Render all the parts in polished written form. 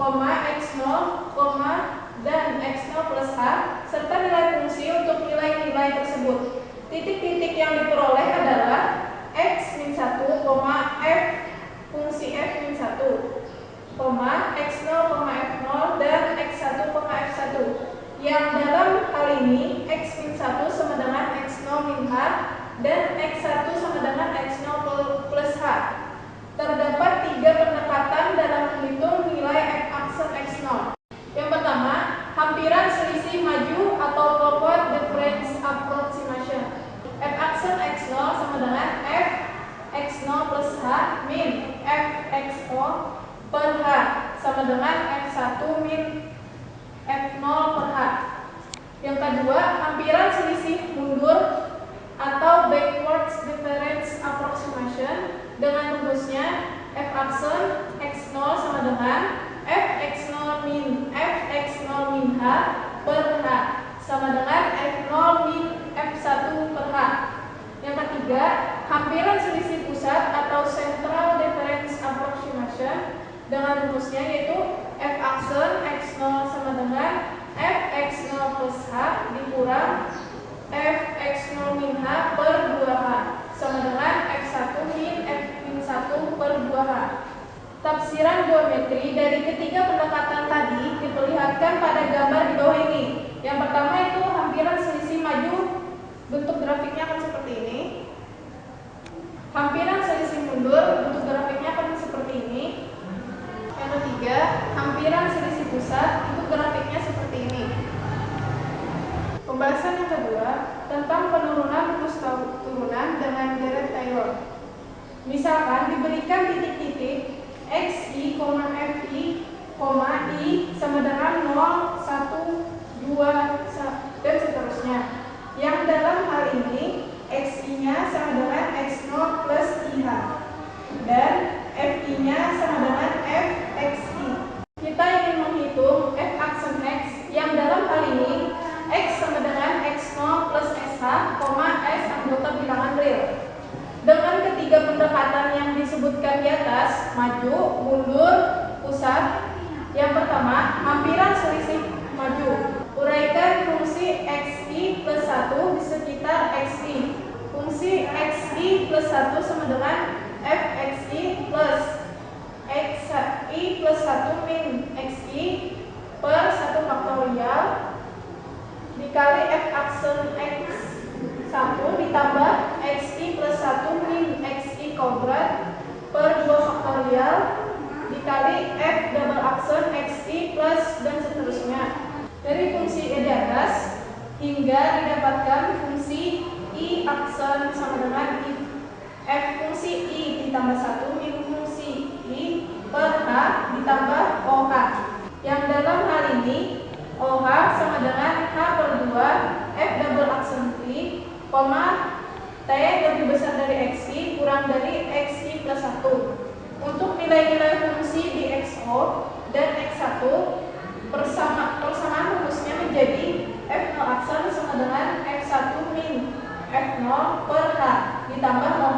x0, dan x0 plus h, serta nilai fungsi untuk nilai-nilai tersebut. Titik-titik yang diperoleh adalah x-1, f fungsi f-1, x0, f0, dan x1, f1. Yang dalam hal ini x-1 sama dengan x0 min h dan x1 sama dengan x0 plus h. Terdapat 3 pendekatan dalam menghitung nilai f aksen x0. Yang pertama, hampiran selisih maju atau forward difference approximation. F aksen x0 sama dengan f x0 plus h min f x0 per h sama dengan f1 min f0 per h. Yang kedua, hampiran selisih mundur atau backwards difference approximation dengan rumusnya f aksen x0 sama dengan f x0 min f x0 min h per h sama dengan f0 min f1 per h. Yang ketiga, hampiran selisih pusat atau central difference approximation dengan rumusnya yaitu f aksen x0 sama dengan f x0 plus h dikurang f x0 min h per 2h sama dengan f1 min f1 per 2h. Tafsiran geometri dari ketiga pendekatan tadi diperlihatkan pada gambar di bawah ini. Yang pertama itu hampiran selisih maju, bentuk grafiknya akan seperti ini. Hampiran selisih mundur, bentuk grafiknya akan seperti ini. Yang ketiga, hampiran selisih pusat, bentuk grafiknya seperti ini. Pembahasan yang kedua tentang penurunan rumus turunan dengan deret Taylor. Misalkan diberikan titik-titik xi, fi, i sama dengan 0, 1, 2, dan seterusnya. Yang dalam hal ini xi-nya sama dengan x0 plus ih dan fi-nya sama dengan fxi. Kita ingin menghitung f aksen x yang dalam hal ini x sama dengan x0 plus sh, s anggota bilangan real. Dengan ketiga pendekatan yang disebutkan di atas, maju, mundur, pusat. Yang pertama, hampiran selisih maju. Uraikan fungsi xi plus 1 di sekitar xi. Fungsi xi plus 1 sama dengan fxi plus xi plus 1 min xi per 1 faktorial dikali f aksen x1 ditambah xi plus 1 min xi kuadrat per 2 faktorial dikali f double aksen xi plus dan seterusnya. Dari fungsi di atas hingga didapatkan fungsi i aksen sama dengan f fungsi i ditambah 1 min fungsi i per h ditambah oh. Yang dalam hal ini oh sama dengan h per 2 f double aksen t, t lebih besar dari xi kurang dari xi plus 1. Untuk nilai-nilai fungsi di xo dan x1 persamaan rumusnya menjadi f0 aksen sama dengan f1 min f0 per h ditambah oh.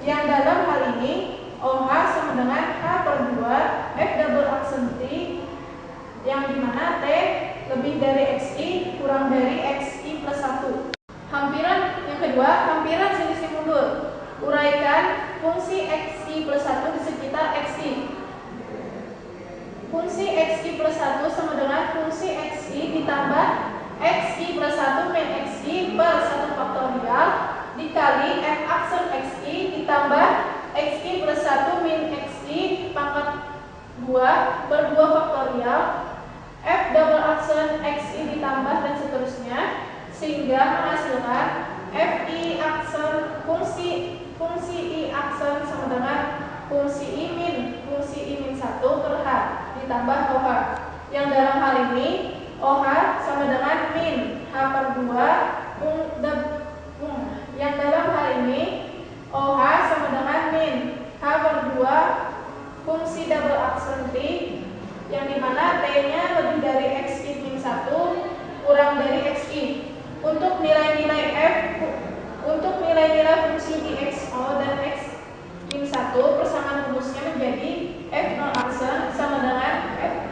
Yang dalam hal ini oh sama dengan h per 2 f double aksen t yang dimana t lebih dari xi kurang dari xi plus 1. Hampiran yang kedua, hampiran selisih mundur. Uraikan fungsi xi plus 1 di sekitar xi. Fungsi xi plus 1 sama dengan fungsi xi ditambah xi plus 1 min xi per 1 faktorial dikali f aksen xi ditambah xi plus 1 min xi pangkat 2 per 2 faktorial f double aksen xi ditambah dan seterusnya sehingga menghasilkan fi aksen fungsi i aksen sama dengan fungsi i min 1 per h ditambah oh. Yang dalam hal ini oh sama dengan min h per 2 yang dalam hal ini oh sama dengan min h per 2 fungsi double aksen t yang dimana t-nya lebih dari xi min 1 kurang dari xi. Untuk nilai-nilai fungsi di xo dan x min 1 persamaan rumusnya menjadi f0 aksen sama dengan f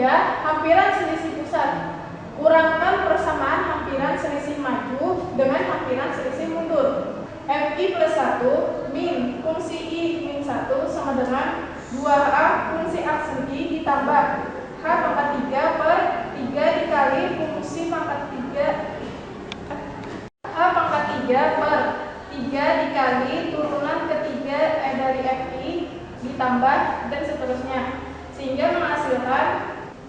ketiga, hampiran selisih pusat. Kurangkan persamaan hampiran selisih maju dengan hampiran selisih mundur. FI plus 1 min fungsi I min 1 sama dengan 2A fungsi aksen I ditambah H pangkat 3 per 3 dikali fungsi pangkat 3 H pangkat 3 per 3 dikali turunan ketiga dari FI ditambah dan seterusnya, sehingga menghasilkan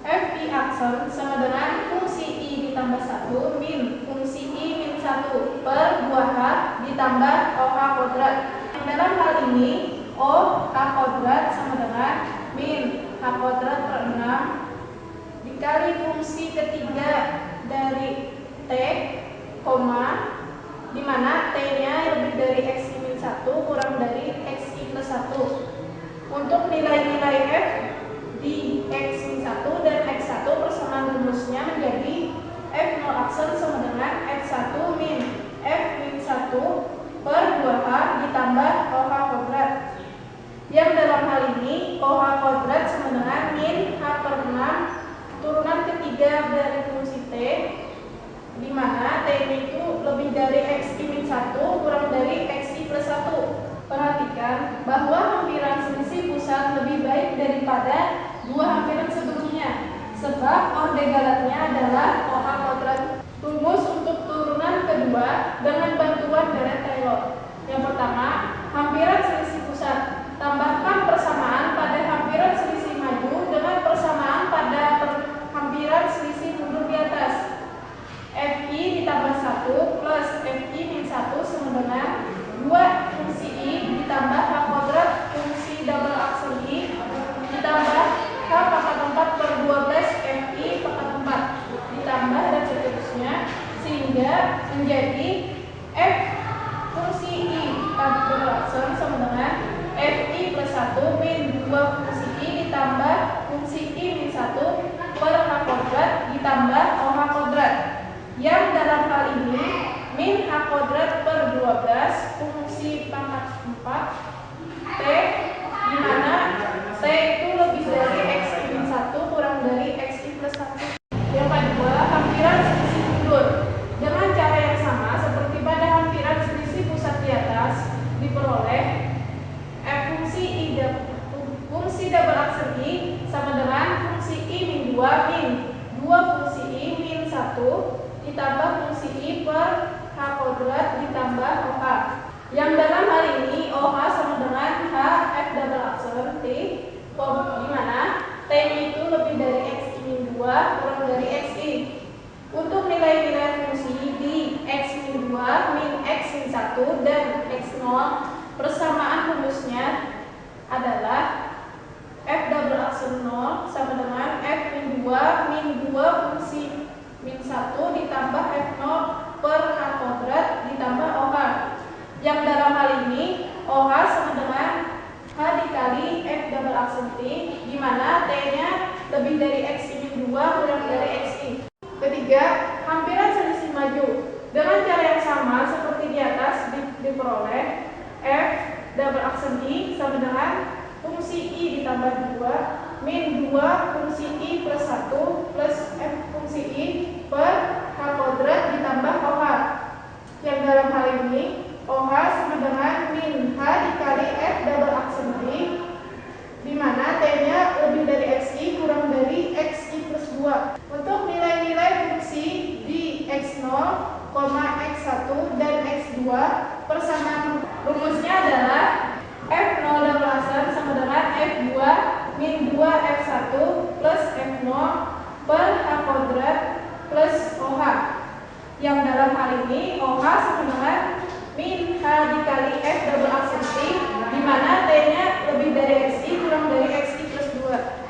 FI aksen sama dengan fungsi I ditambah 1 min fungsi I min 1 per 2H ditambah OH kuadrat. Dalam hal ini OH kuadrat sama dengan min H kuadrat per 6 dikali fungsi ketiga dari T, di mana T-nya lebih dari X min 1 kurang dari X plus 1. Untuk nilai-nilai F di X min 1 dan X1 persamaan rumusnya menjadi F0 aksen sama dengan X1 min F min 1 per 2H ditambah OH kuadrat. Yang dalam hal ini OH kuadrat sama dengan min H per 6 turunan ketiga dari fungsi T, di mana T itu lebih dari X min 1 kurang dari X plus 1. Perhatikan bahwa hampiran selisih pusat lebih baik daripada dua hampiran sebelumnya, sebab orde galatnya adalah OH kuadrat. Rumus untuk turunan kedua dengan bantuan deret Taylor. Yang pertama, hampiran selisih pusat. Tambahkan persamaan pada hampiran selisih maju dengan persamaan pada hampiran selisih mundur di atas. FI ditambah 1 plus FI min 1 sama dengan 2 fungsi I ditambah H kuadrat fungsi double aksen I ditambah H pangkat 4 per 12 FI pangkat 4 ditambah dan seterusnya, sehingga menjadi F fungsi I double aksen sama dengan FI plus 1 min 2 fungsi I ditambah fungsi I min 1 per H kuadrat ditambah OH kuadrat. Yang dalam hal ini min H kuadrat per 12 fungsi pangkat 4 T, di mana T itu lebih dari X min 1 kurang dari X plus 1. Yang kedua, hampiran selisih mundur. Dengan cara yang sama seperti pada hampiran selisih pusat di atas, diperoleh F fungsi double aksen I sama dengan fungsi I min 2 fungsi I min 1 ditambah fungsi I per H kuadrat ditambah OH. Yang dalam hal ini OH sama dengan H F double aksen T, di mana T itu lebih dari X min 2 kurang dari XI. Untuk nilai-nilai fungsi di X min 2, min X min 1 dan X0, persamaan rumusnya adalah F double aksen 0 sama dengan F min 2 fungsi min 1 ditambah F0 per H kuadrat ditambah OH. Yang dalam hal ini OH sama dengan H dikali F double aksen T, di mana T-nya lebih dari X min 2 kurang dari XI. Ketiga, hampiran selisih maju. Dengan cara yang sama seperti di atas, diperoleh F double aksen I sama dengan fungsi I ditambah 2 min 2 fungsi I plus 1 plus F fungsi I per H kuadrat ditambah OH. Yang dalam hal ini OH sama dengan min H dikali F double aksen T, di mana T-nya lebih dari XI kurang dari XI plus 2. Untuk nilai-nilai fungsi di X0, X1 dan X2, persamaan rumusnya adalah F0 double aksen sama dengan F2 min 2 F1 plus F0 per H kuadrat plus OH. Yang dalam hal ini OH sama dengan min H dikali F double aksen T, di mana T-nya lebih dari XI kurang dari XI plus 2.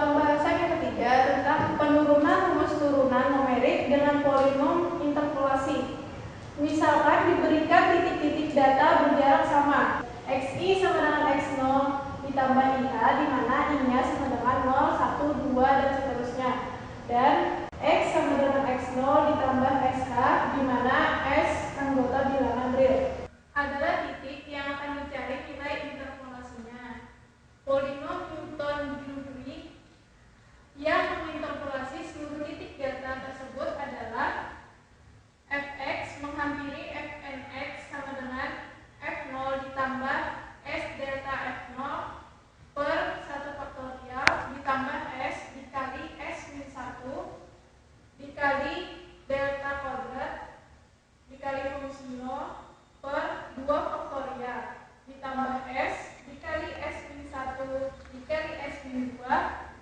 Pembahasan yang ketiga tentang penurunan rumus turunan numerik dengan polinom interpolasi. Misalkan diberikan titik-titik data berjarak sama, XI sama dengan X0 ditambah IH, di mana I-nya sama dengan 0, 1, 2 dan seterusnya, dan X sama dengan X0 ditambah SH, di mana S anggota bilangan real. Adalah titik yang akan dicari nilai interpolasinya. Polinom Newton-Dewey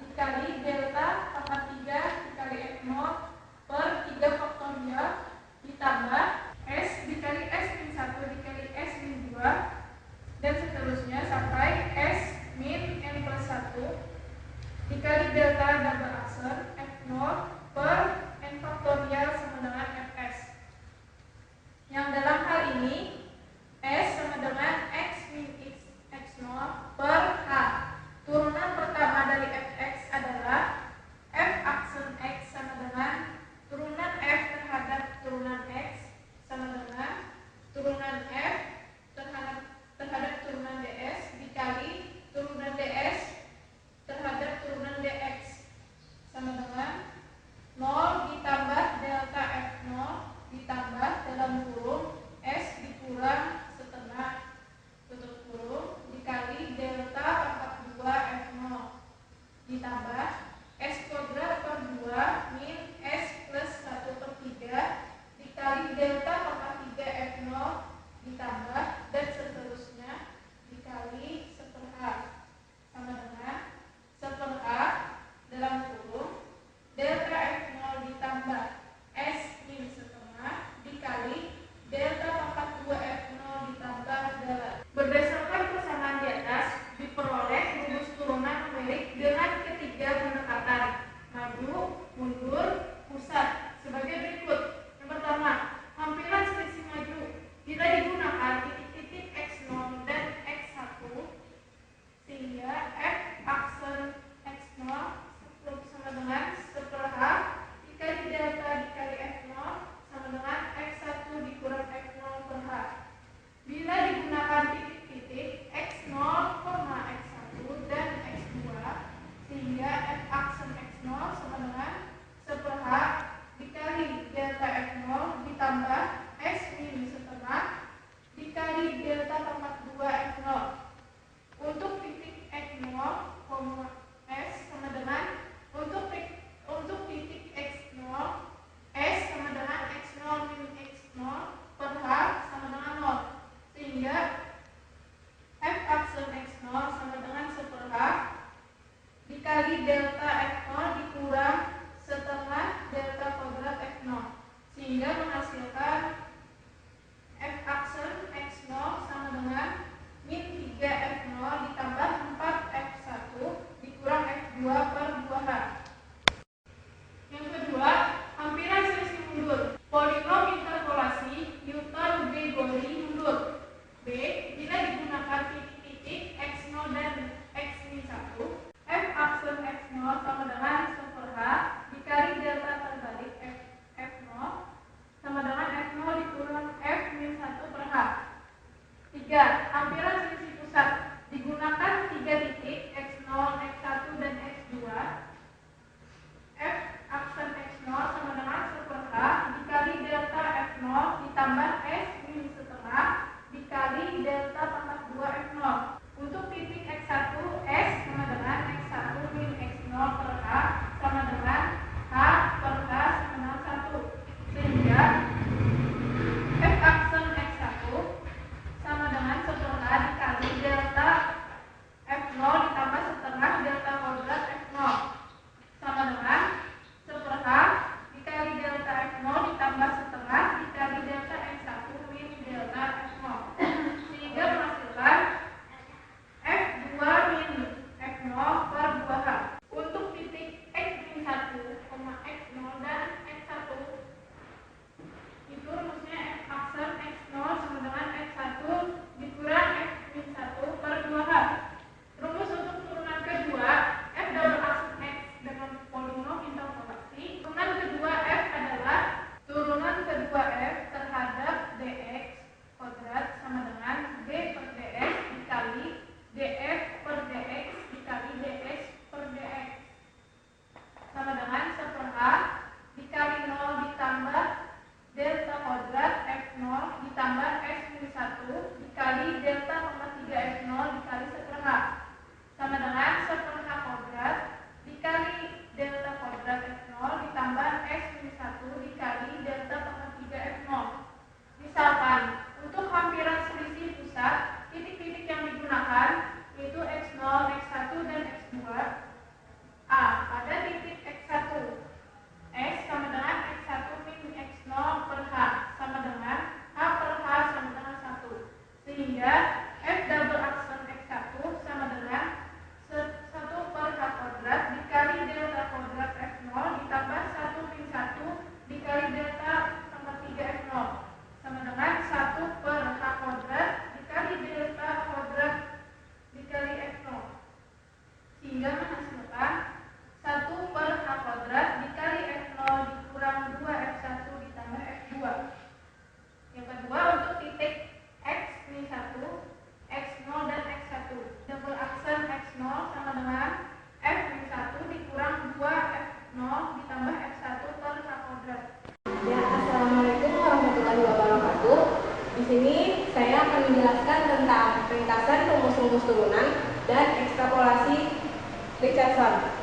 dikali delta pangkat 3 dikali F0 per 3 faktorial ditambah S dikali S min 1 dikali S min 2 dan seterusnya sampai S min N plus 1 dikali delta double aksen F0 per N faktorial sama dengan Fs, yang dalam hal ini S sama dengan X min X0 per H. Turunan pertama dari Fx adalah F aksen X sama dengan turunan F terhadap turunan X sama dengan turunan F terhadap turunan ds dikali turunan ds terhadap turunan dx sama dengan 0 ditambah delta F0 ditambah dalam kurung S dikurang setengah tutup kurung dikali delta pangkat 2 F0 ditambah S kuadrat per 2 min S plus 1 per 3 dikali delta pangkat 3 F0 ditambah dan seterusnya dikali 1/2 sama dengan 1/2 dalam kurung delta F0 ditambah S min setengah dikali delta pangkat 2 F0 ditambah dalam. Berdasarkan persamaan di atas diperoleh rumus turunan numerik dengan ketiga pendekatan maju, mundur, pusat sebagai berikut. Yang pertama, hampiran selisih maju bila digunakan titik-titik X0 dan X1 sehingga F aksen X0 sama dengan 1/2 dikali delta dikali F0 sama dengan X1 dikurang F0 per H. Bila digunakan titik-titik X0, X1 dan X2 sehingga F aksen X0 sama dengan 1/2 dikali delta F0 ditambah S min setengah dikali delta pangkat 2 F0. Untuk titik X0, S sama dengan untuk titik X0 S sama dengan X0 min X0 per H sama dengan 0 sehingga F aksen X0 sama dengan 1/2 dikali delta F0 dikurang setengah delta kuadrat F0 sehingga menghasilkan F aksen X0 sama dengan min 3 F0 ditambah 4 F1 dikurang F2 per 2H. Yang kedua, hampiran selisih mundur. Polinom interpolasi Newton-Gregory mundur. B. Bila digunakan titik-titik X0 dan X-1, F aksen X0 sama dengan 1/2 dikali delta terbalik F0 sama dengan F0 dikurang F-1 per H. 3. Hampiran selisih pusat. Digunakan 3 titik X0, X1 dan X2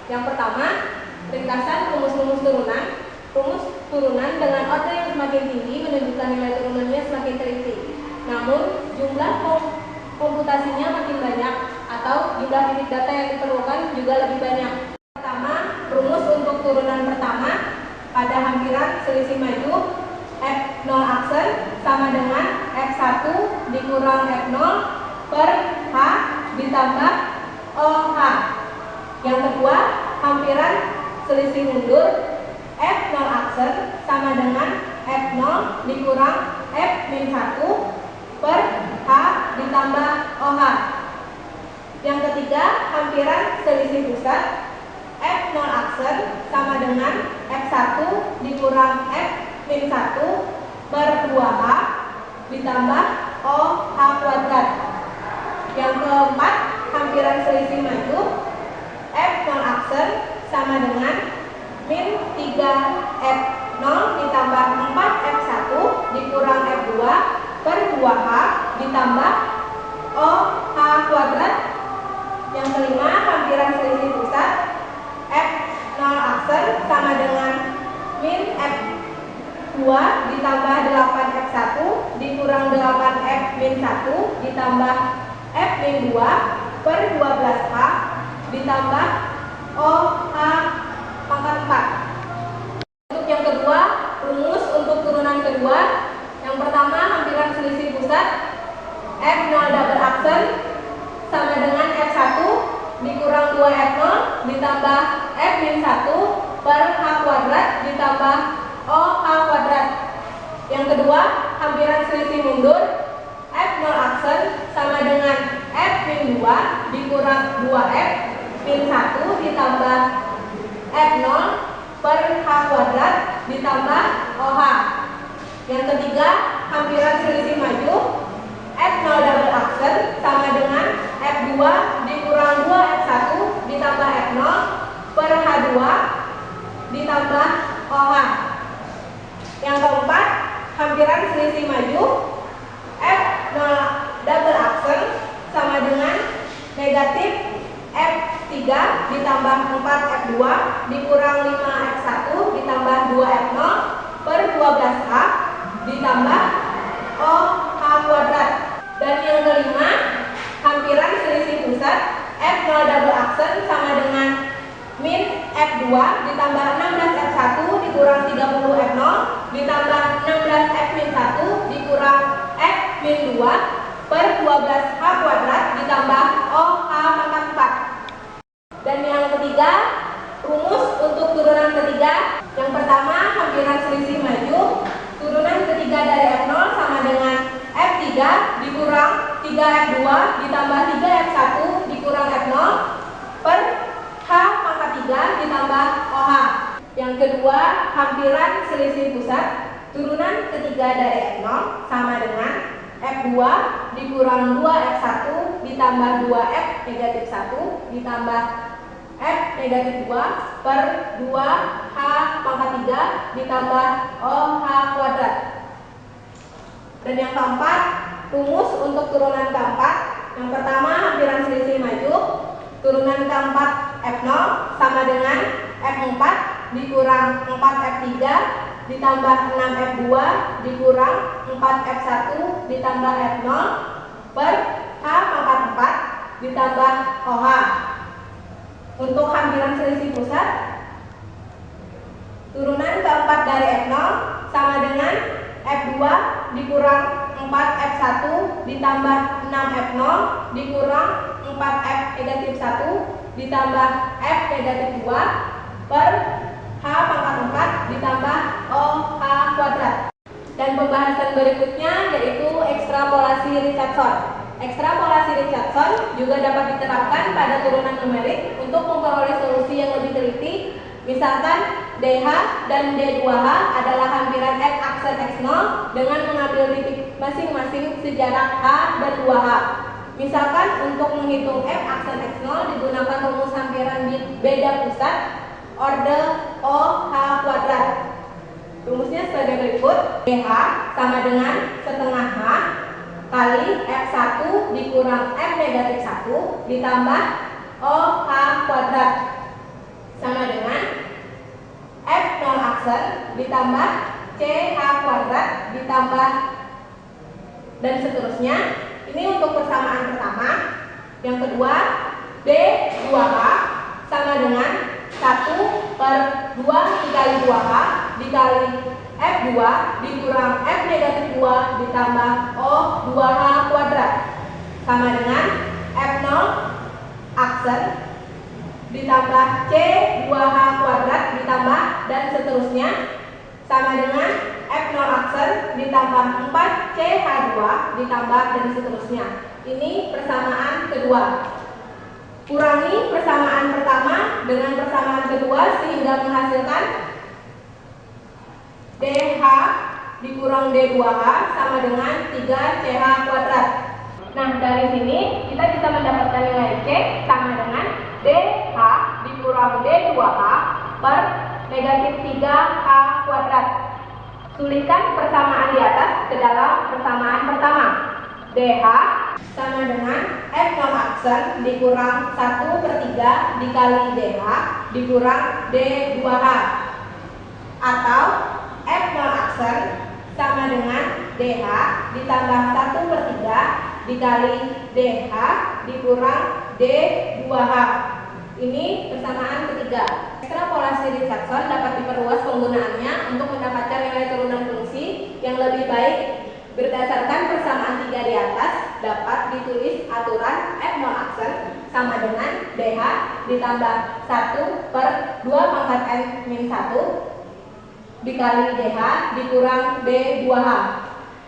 Yang pertama, ringkasan rumus-rumus turunan. Rumus turunan dengan order yang semakin tinggi menunjukkan nilai turunannya semakin teliti. Namun, jumlah komputasinya makin banyak atau jumlah titik data yang diperlukan juga lebih banyak. Pertama, rumus untuk turunan pertama pada hampiran selisih maju F0 aksen sama dengan F1 dikurang F0 per H ditambah OH. Yang kedua, hampiran selisih mundur F0 aksen sama dengan F0 dikurang F-1 per H ditambah OH. Yang ketiga, hampiran selisih pusat F0 aksen sama dengan F1 dikurang F-1 per 2H ditambah OH kuadrat. Yang keempat, hampiran selisih maju F0 aksen sama dengan min 3F0 ditambah 4F1 dikurang F2 per 2H ditambah OH kuadrat. Yang kelima, hampiran selisih pusat F0 aksen sama dengan min F2 ditambah 8F1 dikurang 8F-1 ditambah F-2 per 12H ditambah OH pangkat 4. Untuk yang kedua, rumus untuk turunan kedua. Yang pertama, hampiran selisih pusat F0 double aksen sama dengan F1 dikurang 2F0 ditambah F-1 per H kuadrat ditambah OH kuadrat. Yang kedua, hampiran selisih mundur F0 aksen sama dengan F-2 dikurang 2F-1 ditambah F0 per H kuadrat ditambah OH. Yang ketiga, hampiran selisih maju F0 double aksen sama dengan F2 dikurang 2F1 ditambah F0 per H2 ditambah OH. Yang keempat, hampiran selisih maju F0 double aksen sama dengan negatif F3 ditambah 4F2 dikurang 5F1 ditambah 2F0 per 12H ditambah OH kuadrat. Dan yang kelima, hampiran selisih pusat F0 double aksen sama dengan min F2 ditambah 16F1 dikurang 30F0 ditambah 16F-1 dikurang F-2 per 12H kuadrat ditambah OH pangkat 4. Dan yang ketiga, rumus untuk turunan ketiga. Yang pertama, hampiran selisih maju turunan ketiga dari F0 sama dengan F3 dikurang 3F2 ditambah 3F1 dikurang F0 per H pangkat 3 ditambah OH. Yang kedua, hampiran selisih pusat turunan ketiga dari F0 sama dengan F2 dikurang 2F1 ditambah 2F negatif 1 ditambah F negatif 2 per 2H pangkat 3 ditambah OH kuadrat. Dan yang keempat, rumus untuk turunan keempat. Yang pertama, hampiran selisih maju turunan keempat F0 sama dengan F4 dikurang 4F3 ditambah 6F2 dikurang 4F1 ditambah F0 per H pangkat 4 ditambah OH. Untuk hampiran selisih pusat turunan keempat dari F0 sama dengan F2 dikurang 4F1 ditambah 6F0 dikurang 4F negatif 1 ditambah F negatif 2 per H pangkat 4 ditambah OH kuadrat. Dan pembahasan berikutnya yaitu ekstrapolasi Richardson. Ekstrapolasi Richardson juga dapat diterapkan pada turunan numerik untuk memperoleh solusi yang lebih teliti. Misalkan DH dan D2H adalah hampiran X aksen X0 dengan mengambil titik masing-masing sejarak H dan 2H. Misalkan untuk menghitung F aksen X0 digunakan rumus hampiran beda pusat orde OH kuadrat. Rumusnya sebagai berikut. DH sama dengan setengah H kali F1 dikurang F negatif 1 ditambah OH kuadrat. ditambah CH kuadrat ditambah dan seterusnya. Ini untuk persamaan pertama. Yang kedua, D2H sama dengan 1/2 dikali 2H dikali F2 dikurang F negatif 2 ditambah O2H kuadrat sama dengan F0 aksen ditambah C2H kuadrat ditambah dan seterusnya sama dengan F0 aksen ditambah 4CH2 ditambah dan seterusnya. Ini persamaan kedua. Kurangi persamaan pertama dengan persamaan kedua sehingga menghasilkan DH dikurang D2H sama dengan 3CH kuadrat. Nah, dari sini kita bisa mendapatkan nilai C sama dengan DH dikurang D2H per negatif 3H kuadrat. Sulikan persamaan di atas ke dalam persamaan pertama. DH sama dengan F0 aksen dikurang 1/3 dikali DH dikurang D2H atau F0 aksen sama dengan DH ditambah 1/3 dikali DH dikurang D2H. Ini persamaan ketiga. Ekstrapolasi Richardson dapat diperluas penggunaannya untuk mendapatkan nilai turunan fungsi yang lebih baik. Berdasarkan persamaan 3 di atas, dapat ditulis aturan F0 aksen sama dengan DH ditambah 1/2 dikali DH dikurang D2H.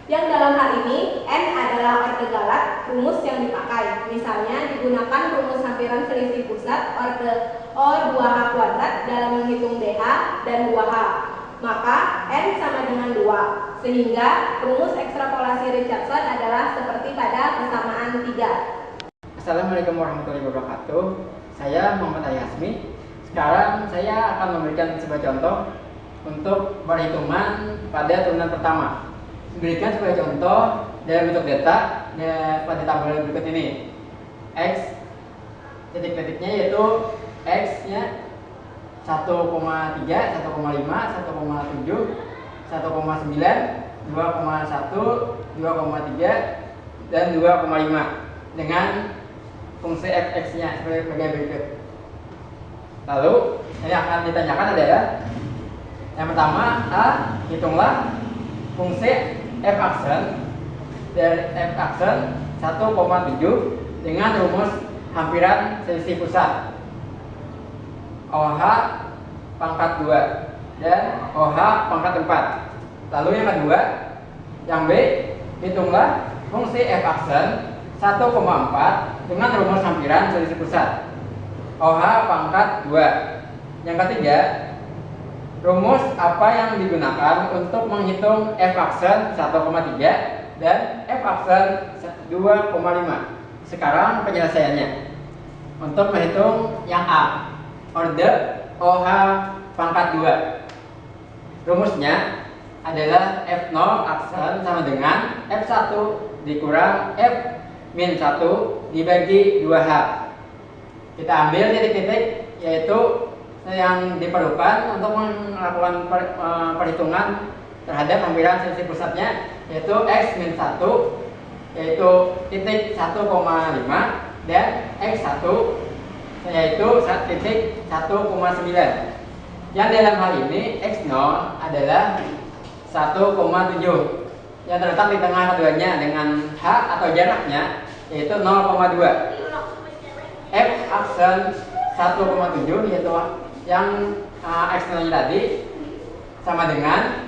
Yang dalam hal ini N adalah orde galat rumus yang dipakai. Misalnya digunakan rumus hampiran selisih pusat orde O2H kuadrat dalam menghitung DH dan 2H. Maka N sama dengan 2. Sehingga rumus ekstrapolasi Richardson adalah seperti pada persamaan 3. Assalamualaikum warahmatullahi wabarakatuh. Saya Muhammad Ali Hasmi. Sekarang saya akan memberikan sebuah contoh untuk perhitungan pada turunan pertama. Berikan sebagai contoh dalam bentuk data pada tabel berikut ini. X titik-titiknya yaitu X nya 1,3, 1,5, 1,7, 1,9, 2,1, 2,3 dan 2,5 dengan fungsi fx nya sebagai berikut. Lalu yang akan ditanyakan adalah yang pertama, A, hitunglah fungsi f aksen dari f aksen 1,7 dengan rumus hampiran selisih pusat OH pangkat 2 dan OH pangkat 4. Lalu yang kedua, yang B, hitunglah fungsi f aksen 1,4 dengan rumus hampiran selisih pusat OH pangkat 2. Yang ketiga, rumus apa yang digunakan untuk menghitung f aksen 1,3 dan f aksen 2,5. Sekarang penyelesaiannya. Untuk menghitung yang A, orde OH pangkat 2. Rumusnya adalah F0 aksen sama dengan F1 dikurang F-1 dibagi 2H. Kita ambil titik-titik yaitu yang diperlukan untuk melakukan perhitungan terhadap hampiran selisih pusatnya, yaitu X-1 yaitu titik 1,5 dan X1 yaitu titik 1,9. Yang dalam hal ini X0 adalah 1,7 yang terletak di tengah keduanya dengan H atau jaraknya yaitu 0,2. F aksen 1,7 yaitu yang X0 tadi sama dengan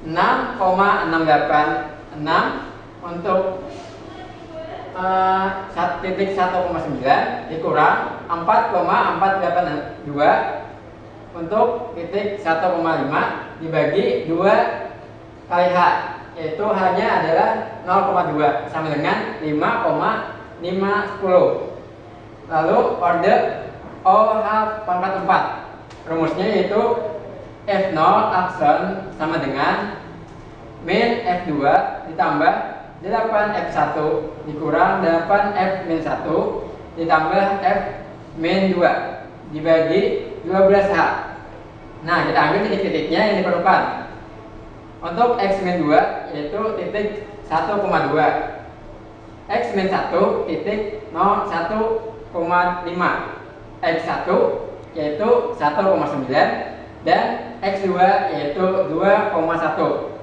6,686 untuk titik 1,9 dikurang 4,482 untuk titik 1,5 dibagi 2 kali H, yaitu H-nya adalah 0,2 sama dengan 5,510. Lalu orde OH pangkat 4. Rumusnya yaitu F0 aksen sama dengan min F2 ditambah 8F1 dikurang 8F-1 ditambah F-2 dibagi 12H. Nah, kita ambil titik-titiknya yang diperlukan. Untuk X-2 yaitu titik 1,2, X-1 titik 01,5, X1 yaitu 1,9, dan X2 yaitu 2,1.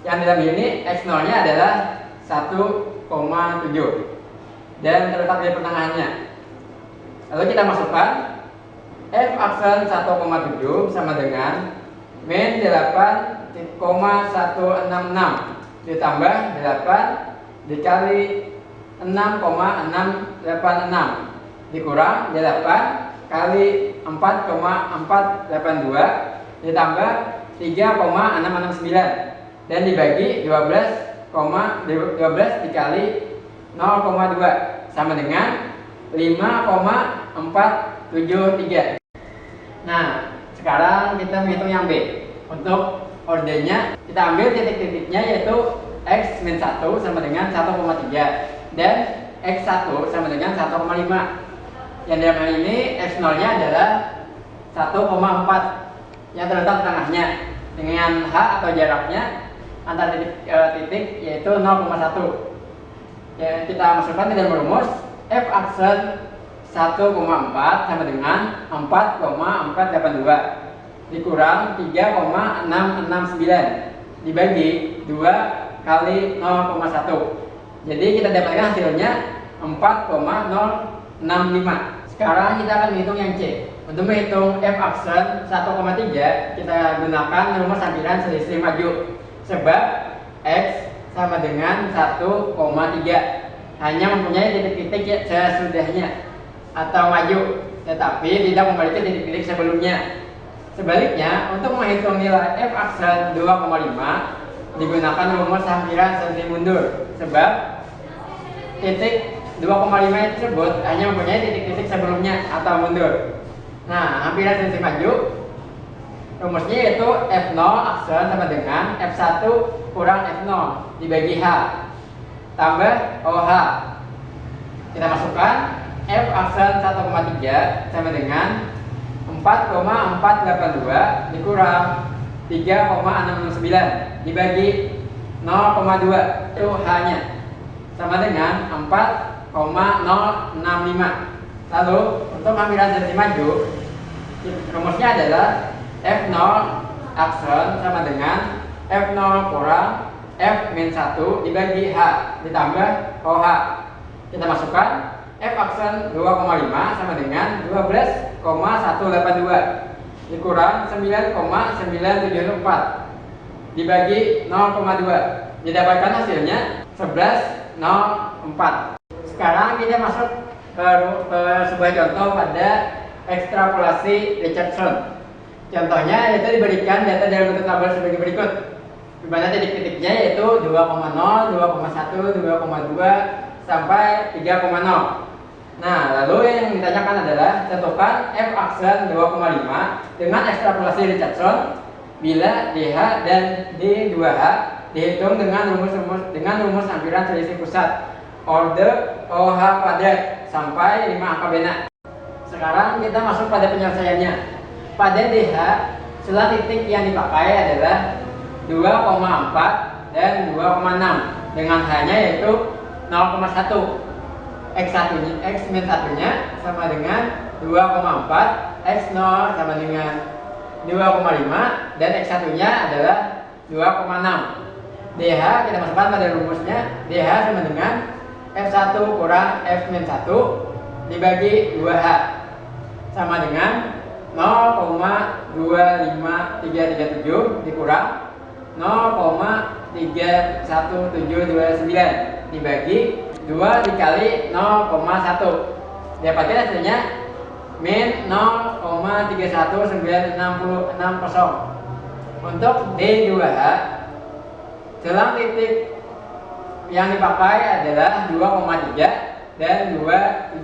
Yang dalam ini X0 nya adalah 1,7 dan terletak di pertengahannya. Lalu kita masukkan F aksen 1,7 sama dengan min 8,166 ditambah 8 dikali 6,686 dikurang 8 kali 4,482 ditambah 3,669 dan dibagi 12 dikali 0,2 sama dengan 5,473. Nah, sekarang kita menghitung yang B. Untuk ordernya kita ambil titik-titiknya yaitu X-1 sama dengan 1,3 dan X1 sama dengan 1,5. Yang dalam hal ini X0 nya adalah 1,4 yang terletak di tengahnya dengan H atau jaraknya antar titik yaitu 0,1. Ya, kita masukkan ke dalam rumus F aksen 1,4 sama dengan 4,482 dikurang 3,669 dibagi 2 kali 0,1. Jadi kita dapatkan hasilnya 4,065. Sekarang kita akan menghitung yang C. Untuk menghitung F aksen 1,3 kita gunakan rumus sampiran selisih maju. Sebab X sama dengan 1,3 hanya mempunyai titik-titik sesudahnya atau maju, tetapi tidak memiliki titik-titik sebelumnya. Sebaliknya, untuk menghitung nilai F aksen 2,5 digunakan rumus sampiran selisih mundur. Sebab titik 2,5 tersebut hanya mempunyai titik-titik sebelumnya atau mundur. Nah, hampiran selisih maju rumusnya yaitu F0 aksen sama dengan F1 kurang F0 dibagi H tambah OH. Kita masukkan F aksen 1,3 sama dengan 4,482 dikurang 3,669 dibagi 0,2 itu H-nya sama dengan 4,065. Lalu untuk hampiran selisih maju rumusnya adalah F0 aksen sama dengan F0 kurang F-1 dibagi H ditambah OH. Kita masukkan F aksen 2,5 sama dengan 12,182 dikurang 9,974 dibagi 0,2. Didapatkan hasilnya 11,04. Sekarang kita masuk ke sebuah contoh pada ekstrapolasi Richardson. Contohnya yaitu diberikan data dalam bentuk tabel sebagai berikut, di mana titik-titiknya yaitu 2,0, 2,1, 2,2 sampai 3,0. Nah, lalu yang ditanyakan adalah tentukan F aksen 2,5 dengan ekstrapolasi Richardson bila DH dan D2H dihitung dengan rumus hampiran selisih pusat order OH kuadrat sampai 5 angka bena. Sekarang kita masuk pada penyelesaiannya. Pada DH, celah titik yang dipakai adalah 2,4 dan 2,6 dengan H-nya yaitu 0,1. X-1 nya sama dengan 2,4, X0 sama dengan 2,5 dan X1 nya adalah 2,6. DH kita masukkan pada rumusnya, DH sama dengan F1 kurang F-1 dibagi 2H sama dengan 0,25337 dikurang 0,31729 dibagi 2 dikali 0,1. Dapatkan hasilnya min 0,319660. Untuk D2H celah titik yang dipakai adalah 2,3 dan 27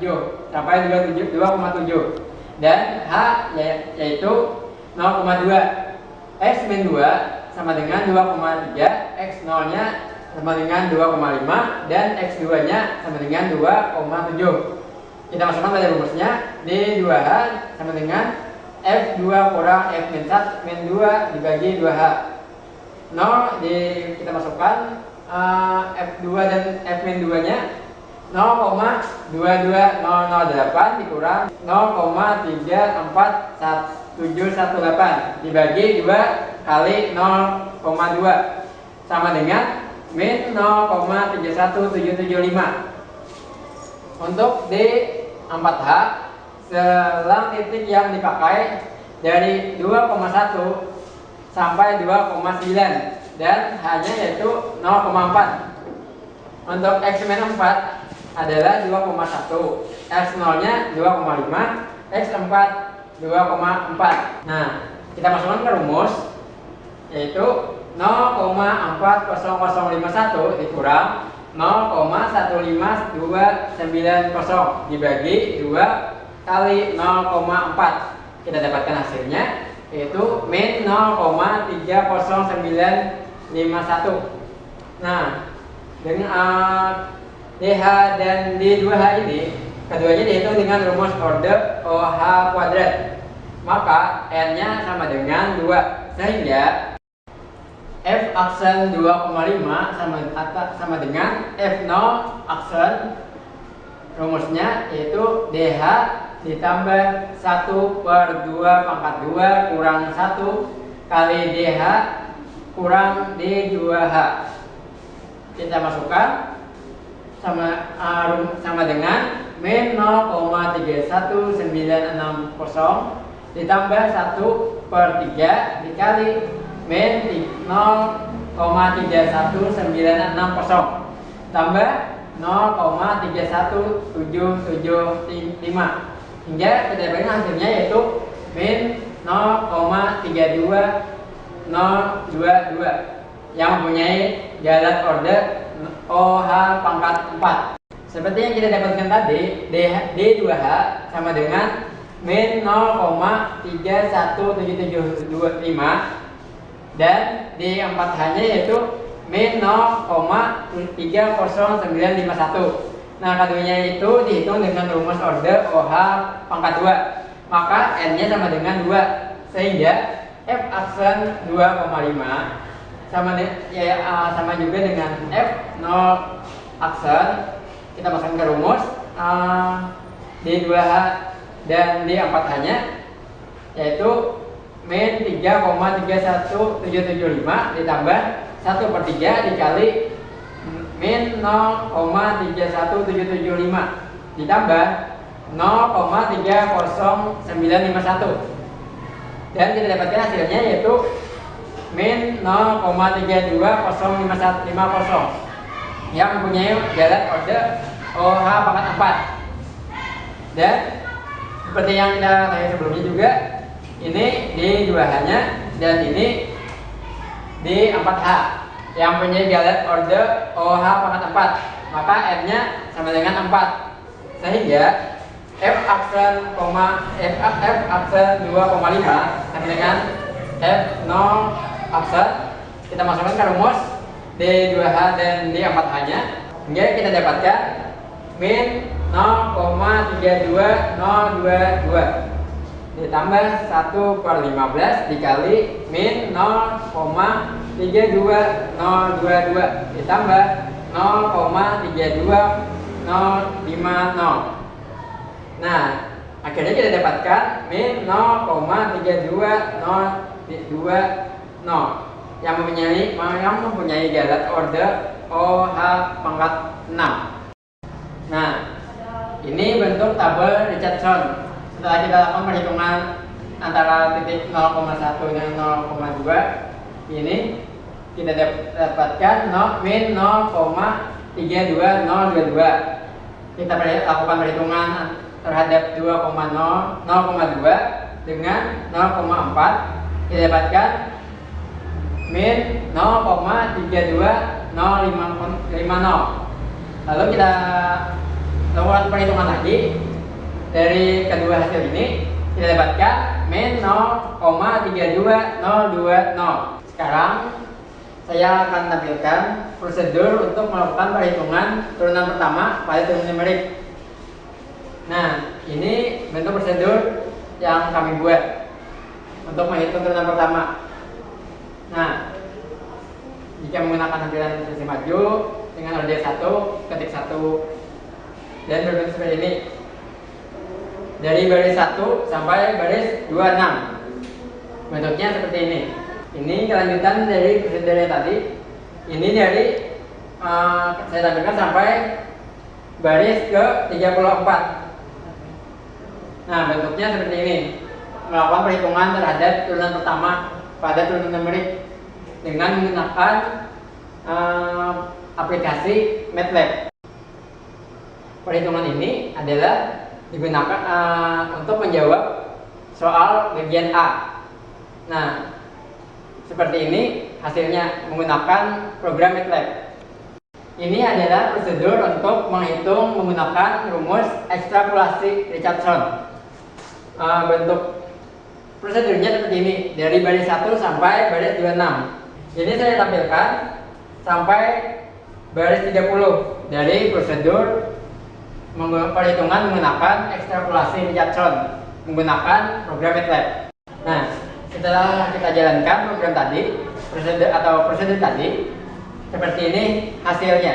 sampai 2,7 dan H yaitu 0,2. X-2 sama dengan 2,3, X0 nya sama dengan 2,5 dan X2 nya sama dengan 2,7. Kita masukkan pada rumusnya, D2H sama dengan F2 kurang F min 2 dibagi 2H. 0 kita masukkan F2 dan F min 2 nya 0,22008 dikurang 0,34718 dibagi 2 kali 0,2 sama dengan min 0,31775. Untuk di 4H, selang titik yang dipakai dari 2,1 sampai 2,9 dan H-nya yaitu 0,4. Untuk X min 4 adalah 2,1, X0-nya 2,5, X4 2,4. Nah, kita masukkan ke rumus yaitu 0,40051 dikurang 0,15290 dibagi 2 kali 0,4. Kita dapatkan hasilnya yaitu min 0,30951. Nah, dengan DH dan D2H ini keduanya dihitung dengan rumus order OH kuadrat. Maka N-nya sama dengan 2 sehingga F aksen 2,5 sama dengan F0 aksen, rumusnya yaitu DH ditambah 1/2 pangkat 2 kurang 1 kali DH kurang D2H. Kita masukkan sama dengan min 0,31960 ditambah 1/3 dikali min 0,31960 tambah 0,31775 hingga kita dapatkan hasilnya yaitu min 0,32022 yang mempunyai galat order OH pangkat 4. Seperti yang kita dapatkan tadi, D2H sama dengan min 0,31775 dan D4H-nya yaitu min 0,30951. Nah, keduanya itu dihitung dengan rumus order OH pangkat 2. Maka N-nya sama dengan 2 sehingga F aksen 2,5 sama juga dengan F0 aksen. Kita masukkan ke rumus D2H dan D4H-nya yaitu min 3,31775 ditambah 1/3 dikali min 0,31775 ditambah 0,30951 dan kita dapatkan hasilnya yaitu min 0,3205150 yang mempunyai galat order OH pangkat 4. Dan seperti yang kita lihat sebelumnya juga, ini D2H-nya dan ini D4H yang mempunyai galat order OH pangkat 4. Maka N-nya sama dengan 4 sehingga F aksen 2,5 sama dengan F0 aksen. Kita masukkan ke rumus D2H dan D4H-nya hingga kita dapatkan min 0,32022 ditambah 1/15 dikali min 0,32022 ditambah 0,32050. Nah, akhirnya kita dapatkan min 0,32020 yang mempunyai galat order OH pangkat 6. Nah, ini bentuk tabel Richardson. Setelah kita lakukan perhitungan antara titik 0,1 dan 0,2, ini kita dapatkan min 0,32022. Kita lakukan perhitungan terhadap 0,2 dengan 0,4, kita dapatkan min 0,32050. Lalu kita lakukan perhitungan lagi dari kedua hasil ini, kita dapatkan min 0,32020. Sekarang saya akan tampilkan prosedur untuk melakukan perhitungan turunan pertama pada turunan numerik. Nah, ini bentuk prosedur yang kami buat. untuk menghitung turunan pertama. Nah, jika menggunakan tampilan instruksi maju dengan order 1, ketik 1 dan berbentuk seperti ini. Dari baris 1 sampai baris 26. Bentuknya seperti ini. Ini kelanjutan dari prosedur yang tadi. Ini dari saya tampilkan sampai baris ke 34. Nah, bentuknya seperti ini. Melakukan perhitungan terhadap turunan pertama pada turunan numerik dengan menggunakan aplikasi MATLAB. Perhitungan ini adalah digunakan untuk menjawab soal bagian A. Nah, seperti ini hasilnya menggunakan program MATLAB. Ini adalah prosedur untuk menghitung menggunakan rumus ekstrapolasi Richardson. Bentuk prosedurnya seperti ini, dari baris 1 sampai baris 26. Ini saya tampilkan sampai baris 30 dari prosedur perhitungan menggunakan ekstrapolasi Richardson menggunakan program MATLAB. Nah, setelah kita jalankan program tadi, prosedur tadi, seperti ini hasilnya,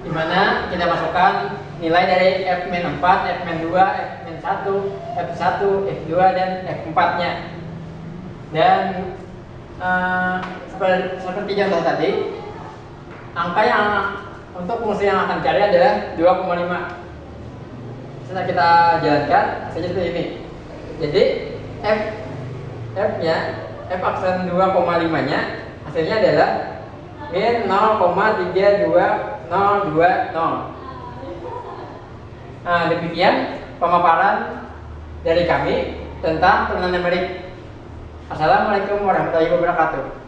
di mana kita masukkan nilai dari F-4, F-2, F-1, F1, F2 dan F4-nya. Dan seperti contoh tadi, angka yang untuk fungsi yang akan dicari adalah 2,5. Setelah kita jalankan hasilnya seperti ini. Jadi F-nya, F aksen 2,5-nya hasilnya adalah min 0,32020. Nah, demikian pemaparan dari kami tentang turunan numerik. Assalamualaikum warahmatullahi wabarakatuh.